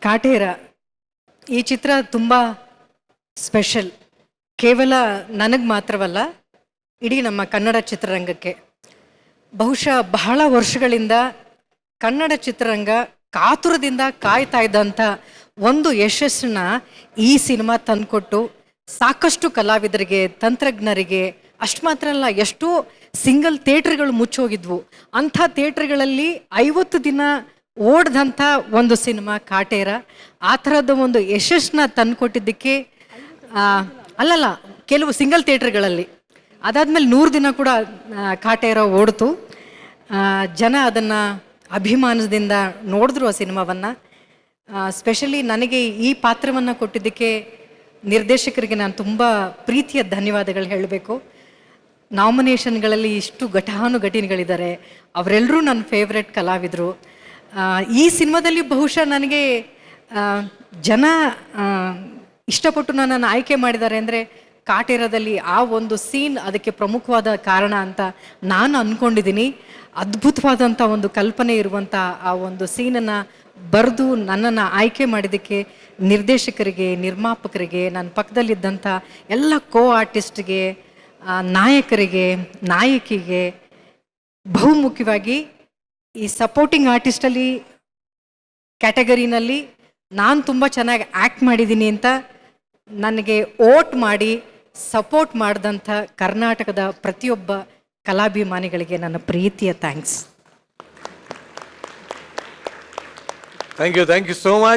ಕಾಟೇರ ಈ ಚಿತ್ರ ತುಂಬ ಸ್ಪೆಷಲ್. ಕೇವಲ ನನಗೆ ಮಾತ್ರವಲ್ಲ, ಇಡೀ ನಮ್ಮ ಕನ್ನಡ ಚಿತ್ರರಂಗಕ್ಕೆ. ಬಹುಶಃ ಬಹಳ ವರ್ಷಗಳಿಂದ ಕನ್ನಡ ಚಿತ್ರರಂಗ ಕಾತುರದಿಂದ ಕಾಯ್ತಾ ಇದ್ದಂಥ ಒಂದು ಯಶಸ್ಸನ್ನ ಈ ಸಿನಿಮಾ ತಂದುಕೊಟ್ಟು ಸಾಕಷ್ಟು ಕಲಾವಿದರಿಗೆ, ತಂತ್ರಜ್ಞರಿಗೆ, ಅಷ್ಟು ಮಾತ್ರ ಅಲ್ಲ, ಎಷ್ಟೋ ಸಿಂಗಲ್ ಥಿಯೇಟ್ರ್ಗಳು ಮುಚ್ಚೋಗಿದ್ವು. ಅಂಥ ಥಿಯೇಟ್ರ್ಗಳಲ್ಲಿ 50 ದಿನ ಓಡ್ದಂಥ ಒಂದು ಸಿನಿಮಾ ಕಾಟೇರ. ಆ ಥರದ ಒಂದು ಯಶಸ್ಸನ್ನ ತಂದುಕೊಟ್ಟಿದ್ದಕ್ಕೆ ಅಲ್ಲಲ್ಲ, ಕೆಲವು ಸಿಂಗಲ್ ಥಿಯೇಟ್ರ್ಗಳಲ್ಲಿ ಅದಾದಮೇಲೆ 100 ದಿನ ಕೂಡ ಕಾಟೇರ ಓಡ್ತು. ಜನ ಅದನ್ನು ಅಭಿಮಾನದಿಂದ ನೋಡಿದ್ರು ಆ ಸಿನಿಮಾವನ್ನು. ಸ್ಪೆಷಲಿ ನನಗೆ ಈ ಪಾತ್ರವನ್ನು ಕೊಟ್ಟಿದ್ದಕ್ಕೆ ನಿರ್ದೇಶಕರಿಗೆ ನಾನು ತುಂಬ ಪ್ರೀತಿಯ ಧನ್ಯವಾದಗಳು ಹೇಳಬೇಕು. ನಾಮಿನೇಷನ್ಗಳಲ್ಲಿ ಇಷ್ಟು ಘಟಾನುಘಟಿಗಳಿದ್ದಾರೆ, ಅವರೆಲ್ಲರೂ ನನ್ನ ಫೇವ್ರೆಟ್ ಕಲಾವಿದರು. ಈ ಸಿನಿಮಾದಲ್ಲಿ ಬಹುಶಃ ನನಗೆ ಜನ ಇಷ್ಟಪಟ್ಟು ನನ್ನನ್ನು ಆಯ್ಕೆ ಮಾಡಿದ್ದಾರೆ ಅಂದರೆ ಕಾಟೇರದಲ್ಲಿ ಆ ಒಂದು ಸೀನ್ ಅದಕ್ಕೆ ಪ್ರಮುಖವಾದ ಕಾರಣ ಅಂತ ನಾನು ಅಂದ್ಕೊಂಡಿದ್ದೀನಿ. ಅದ್ಭುತವಾದಂಥ ಒಂದು ಕಲ್ಪನೆ ಇರುವಂಥ ಆ ಒಂದು ಸೀನನ್ನು ಬರೆದು ನನ್ನನ್ನು ಆಯ್ಕೆ ಮಾಡಿದ್ದಕ್ಕೆ ನಿರ್ದೇಶಕರಿಗೆ, ನಿರ್ಮಾಪಕರಿಗೆ, ನನ್ನ ಪಕ್ಕದಲ್ಲಿದ್ದಂಥ ಎಲ್ಲ ಆರ್ಟಿಸ್ಟ್ಗೆ, ನಾಯಕರಿಗೆ, ನಾಯಕಿಗೆ, ಬಹುಮುಖ್ಯವಾಗಿ ಈ ಸಪೋರ್ಟಿಂಗ್ ಆರ್ಟಿಸ್ಟಲ್ಲಿ ಕ್ಯಾಟಗರಿನಲ್ಲಿ ನಾನು ತುಂಬ ಚೆನ್ನಾಗಿ ಆ್ಯಕ್ಟ್ ಮಾಡಿದ್ದೀನಿ ಅಂತ ನನಗೆ ಓಟ್ ಮಾಡಿ ಸಪೋರ್ಟ್ ಮಾಡಿದಂಥ ಕರ್ನಾಟಕದ ಪ್ರತಿಯೊಬ್ಬ ಕಲಾಭಿಮಾನಿಗಳಿಗೆ ನನ್ನ ಪ್ರೀತಿಯ thanks. Thank you so much.